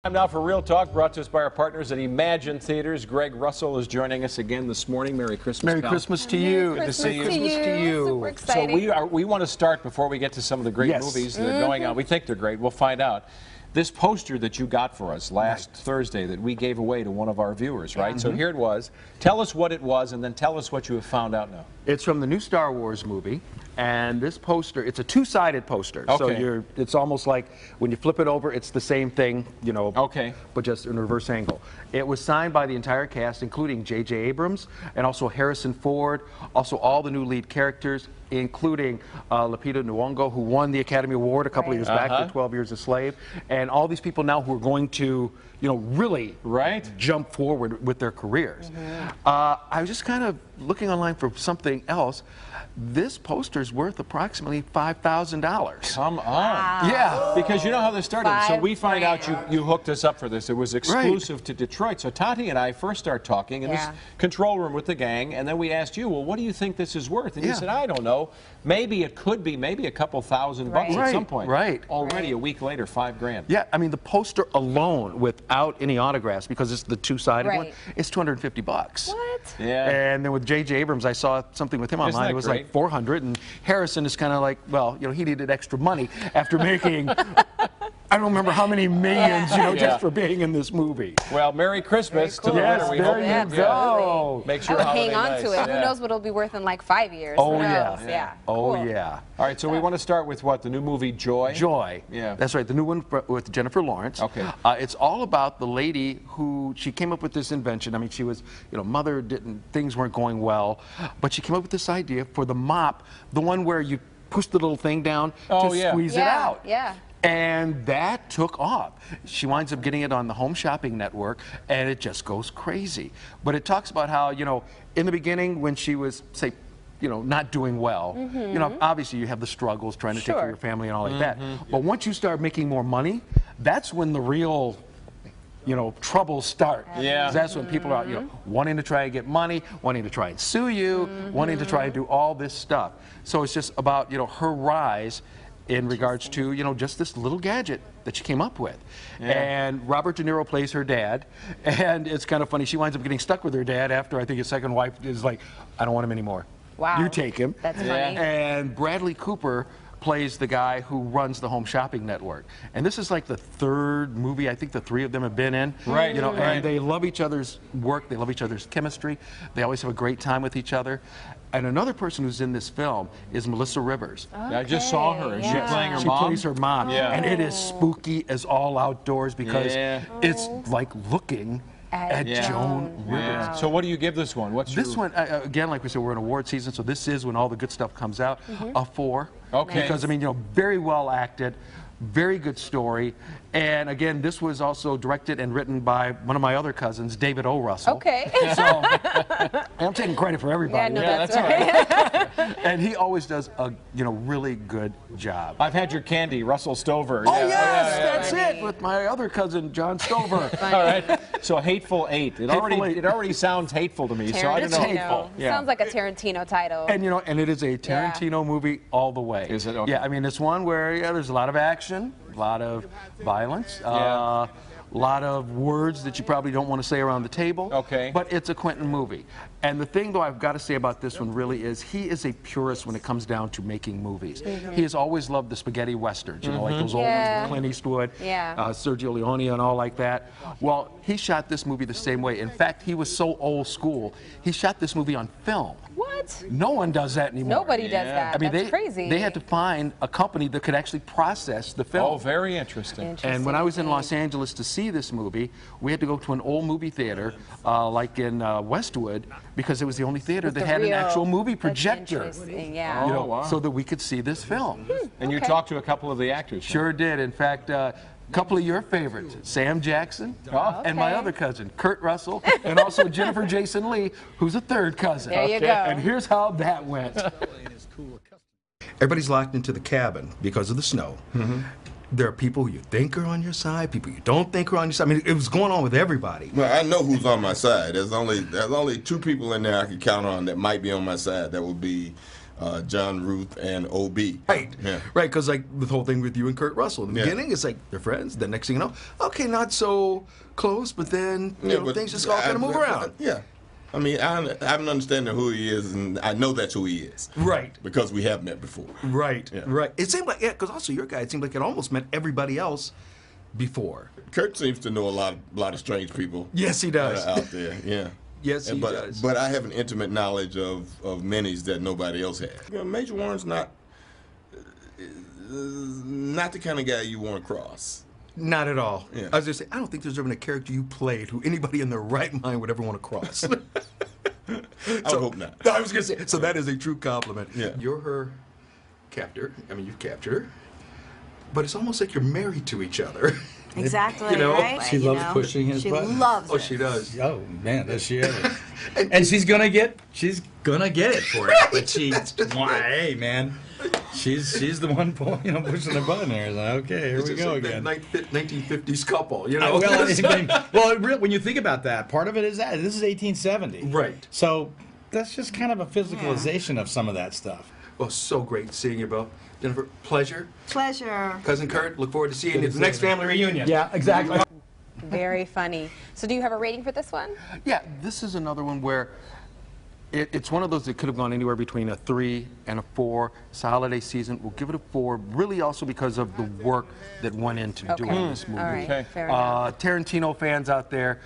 Time now for Real Talk, brought to us by our partners at Imagine Theaters. Greg Russell is joining us again this morning. Merry Christmas, Merry pal. Christmas to you. Good to see you. Christmas to you. Super exciting. So we want to start before we get to some of the great movies that are going on. We think they're great. We'll find out. This poster that you got for us last Thursday that we gave away to one of our viewers, right? So here it was. Tell us what it was, and then tell us what you have found out now. It's from the new Star Wars movie, and this poster, it's a two-sided poster. Okay. So it's almost like when you flip it over, it's the same thing, you know, but just in a reverse angle. It was signed by the entire cast, including J.J. Abrams, and also Harrison Ford, also all the new lead characters, including Lupita Nyong'o, who won the Academy Award a couple of years back for 12 Years a Slave, and all these people now who are going to, you know, really jump forward with their careers. I was just kind of looking online for something else. This poster is worth approximately $5,000. Come on. Wow. Yeah. Because you know how this started. So we find out you hooked us up for this. It was exclusive to Detroit. So Tati and I first start talking in this control room with the gang, and then we asked you, well, what do you think this is worth? And you said, I don't know. Maybe it could be maybe a couple $1,000 bucks at some point. Already a week later, $5,000. Yeah, I mean, the poster alone, without any autographs, because it's the two-sided one, it's $250 bucks. What? Yeah. And then with J.J. Abrams, I saw something with him online. It was like $400, and Harrison is kind of like, well, you know, he needed extra money after making, I don't remember how many millions, you know, just for being in this movie. Well, Merry Christmas to the winner. We hope there you go. Make sure hang on to it. Who knows what it'll be worth in like 5 years? Oh, yeah. Oh, cool. yeah. All right, so we want to start with what? The new movie Joy? Joy. Yeah. That's right, the new one with Jennifer Lawrence. Okay. It's all about the lady who, she came up with this invention. I mean, she was, you know, mother didn't, things weren't going well, but she came up with this idea for the mop, the one where you push the little thing down to squeeze it out. Yeah. And that took off. She winds up getting it on the Home Shopping Network, and it just goes crazy. But it talks about how, you know, in the beginning when she was, say, you know, not doing well, you know, obviously you have the struggles trying to take care of your family and all like that. But once you start making more money, that's when the real, you know, troubles start. Yeah. That's when people are, you know, wanting to try and get money, wanting to try and sue you, wanting to try and do all this stuff. So it's just about, you know, her rise in regards to, you know, just this little gadget that she came up with. And Robert De Niro plays her dad, and it's kind of funny. She winds up getting stuck with her dad after I think his second wife is like, I don't want him anymore. Wow. You take him. That's funny. And Bradley Cooper plays the guy who runs the Home Shopping Network. And this is like the third movie I think the three of them have been in. You know, and they love each other's work, they love each other's chemistry, they always have a great time with each other. And another person who's in this film is Melissa Rivers. I just saw her. She's playing her mom. She plays her mom. And it is spooky as all outdoors because it's like looking at Joan Rivers. So what do you give this one? What's this one? Again, like we said, we're in award season, so this is when all the good stuff comes out. A 4. Okay. Because I mean, you know, very well acted, very good story, and again, this was also directed and written by one of my other cousins, David O. Russell. Okay. So I'm taking credit for everybody. Yeah, no, that's right. And he always does a, you know, really good job. I've had your candy, Russell Stover. Oh yes, that's it. With my other cousin, John Stover. All right. So Hateful 8. It already sounds hateful to me. So I don't know. Hateful. Sounds like a Tarantino title. And you know, and it is a Tarantino movie all the way. Is it? Okay. Yeah, I mean, it's one where there's a lot of action, a lot of violence, a lot of words that you probably don't want to say around the table. Okay. But it's a Quentin movie. And the thing, though, I've got to say about this one really is he is a purist when it comes down to making movies. He has always loved the spaghetti westerns, you know, like those old ones with Clint Eastwood, Sergio Leone and all like that. Well, he shot this movie the same way. In fact, he was so old school, he shot this movie on film. What? No one does that anymore. Nobody does that. I mean, that's crazy. They had to find a company that could actually process the film. Oh, very interesting. And when I was in Los Angeles to see this movie, we had to go to an old movie theater, like in Westwood, because it was the only theater that had an actual movie projector. Interesting, You know, so that we could see this film. And you talked to a couple of the actors. Sure did. In fact, a couple of your favorites, Sam Jackson and my other cousin, Kurt Russell, and also Jennifer Jason Leigh, who's a third cousin. There you go. And here's how that went. Everybody's locked into the cabin because of the snow. There are people who you think are on your side, people you don't think are on your side. I mean, it was going on with everybody. Well, I know who's on my side. There's only 2 people in there I can count on that might be on my side. That would be John Ruth and O.B. Right, yeah. Right, because like the whole thing with you and Kurt Russell. In the beginning, it's like they're friends. The next thing you know, okay, not so close, but then but things just all kind of move around. Yeah. I mean, I have an understanding of who he is, and I know that's who he is. Right. Because we have met before. Right, yeah. right. It seemed like, because also your guy, it seemed like it almost met everybody else before. Kurt seems to know a lot of strange people. Yes, he does. Out there, yeah. Yes, he does. But I have an intimate knowledge of many that nobody else has. Major Warren's not the kind of guy you want to cross. Not at all. Yeah. I was just saying, I don't think there's ever been a character you played who anybody in their right mind would ever want to cross. I hope not. I was going to say, so that is a true compliment. Yeah. You're her captor. I mean, you've captured her. But it's almost like you're married to each other. Exactly, right? She loves pushing his buttons. She loves it. Oh, she does. Oh, man, does she ever. And she's gonna get it for it. But hey, man, she's the one pushing the button here. It's like, okay, here we go again. That 1950s couple, When you think about that, part of it is that this is 1870. Right. So that's just kind of a physicalization of some of that stuff. Well, so great seeing you both. Jennifer, pleasure. Pleasure. Cousin Kurt, look forward to seeing you at the next family reunion. Yeah, exactly. Very funny. So do you have a rating for this one? Yeah, this is another one where it's one of those that could have gone anywhere between a 3 and a 4. It's a holiday season. We'll give it a 4, really also because of the work that went into doing this movie. All right, fair enough. Tarantino fans out there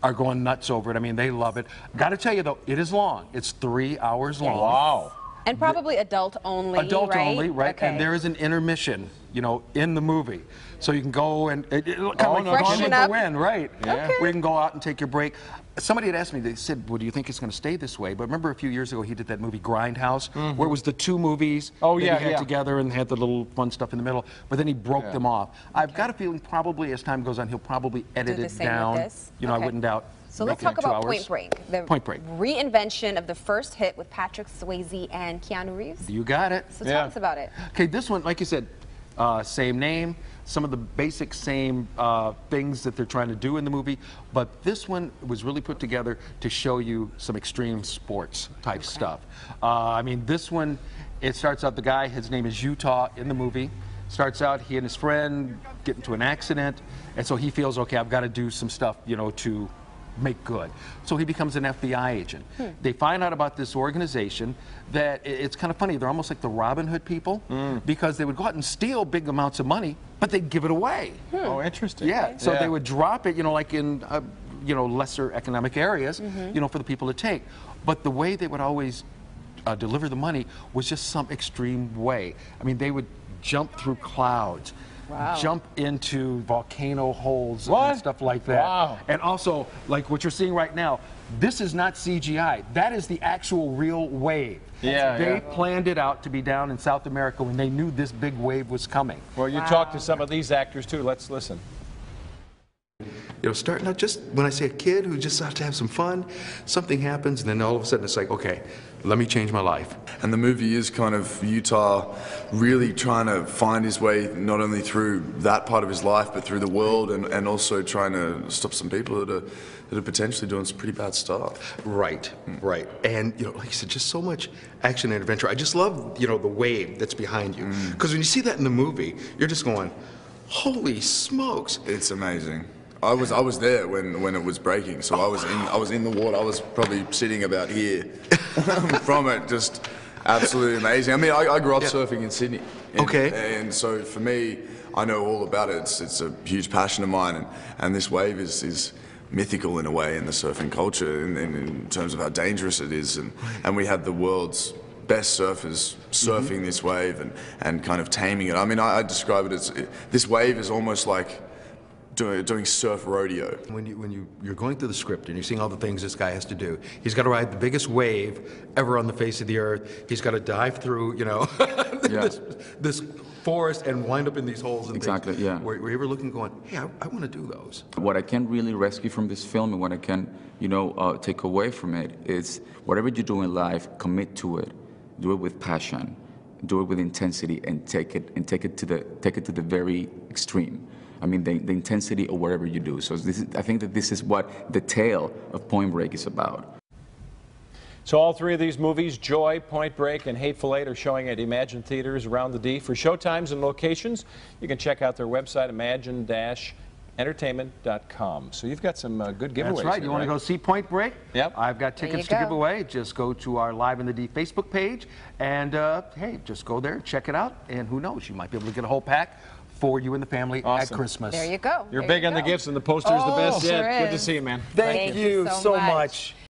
are going nuts over it. I mean, they love it. Got to tell you, though, it is long. It's 3 hours long. Wow. And probably adult only, Adult right? only, right? Okay. And there is an intermission, in the movie. So you can go and kind of like freshen Gone up. with the Wind, right? Yeah. Okay. Where you can go out and take your break. Somebody had asked me, they said, well, do you think it's going to stay this way? But remember a few years ago he did that movie Grindhouse, where it was the 2 movies that he had together and had the little fun stuff in the middle, but then he broke them off. I've got a feeling probably as time goes on he'll probably edit Do the it same down. with this? I wouldn't doubt. So let's talk about Point Break, the Point Break. reinvention of the first hit with Patrick Swayze and Keanu Reeves. You got it. So tell us about it. Okay, this one, like you said, same name, some of the basic same things that they're trying to do in the movie, but this one was really put together to show you some extreme sports type stuff. I mean, this one, it starts out, the guy, his name is Utah in the movie. Starts out, he and his friend get into an accident, and so he feels, okay, I've got to do some stuff, to make good. So he becomes an FBI agent. They find out about this organization that it's kind of funny. They're almost like the Robin Hood people because they would go out and steal big amounts of money, but they'd give it away. Oh, interesting. Yeah. So they would drop it, like in lesser economic areas, for the people to take. But the way they would always deliver the money was just some extreme way. I mean, they would jump through clouds. Wow. Jump into volcano holes and stuff like that. Wow. And also, like what you're seeing right now, this is not CGI. That is the actual real wave. They planned it out to be down in South America when they knew this big wave was coming. Well, you talked to some of these actors too. Let's listen. Starting out just, when I say a kid who just out to have some fun, something happens, and then all of a sudden it's like, okay, let me change my life. And the movie is kind of Utah really trying to find his way not only through that part of his life, but through the world, and also trying to stop some people that are potentially doing some pretty bad stuff. Right, right. And, like you said, just so much action and adventure. I just love, the wave that's behind you. Because when you see that in the movie, you're just going, holy smokes. It's amazing. I was there when it was breaking, so I was in the water. I was probably sitting about here from it. Just absolutely amazing. I mean, I grew up surfing in Sydney. And so for me, I know all about it. It's a huge passion of mine, and this wave is mythical in a way in the surfing culture in terms of how dangerous it is, and we have the world's best surfers surfing this wave and kind of taming it. I mean, I describe it as this wave is almost like doing surf rodeo. When you're going through the script and you're seeing all the things this guy has to do, he's got to ride the biggest wave ever on the face of the earth. He's got to dive through, this forest and wind up in these holes and things. Yeah. Were you ever looking going, hey, I want to do those? What I can really rescue from this film and what I can, take away from it is whatever you do in life, commit to it. Do it with passion. Do it with intensity and take it to the very extreme. I mean, the intensity of whatever you do. So I think that this is what the tale of Point Break is about. So all three of these movies, Joy, Point Break, and Hateful Eight, are showing at Imagine Theaters around the D. For showtimes and locations, you can check out their website, imagine-entertainment.com. So you've got some good giveaways. That's right. Here, you want to go see Point Break? Yep. I've got tickets to give away. Just go to our Live in the D Facebook page, and hey, just go there, check it out, and who knows, you might be able to get a whole pack for you and the family at Christmas. There you go. You're big on the gifts, and the poster's the best yet. Sure Good to see you, man. Thank you so much.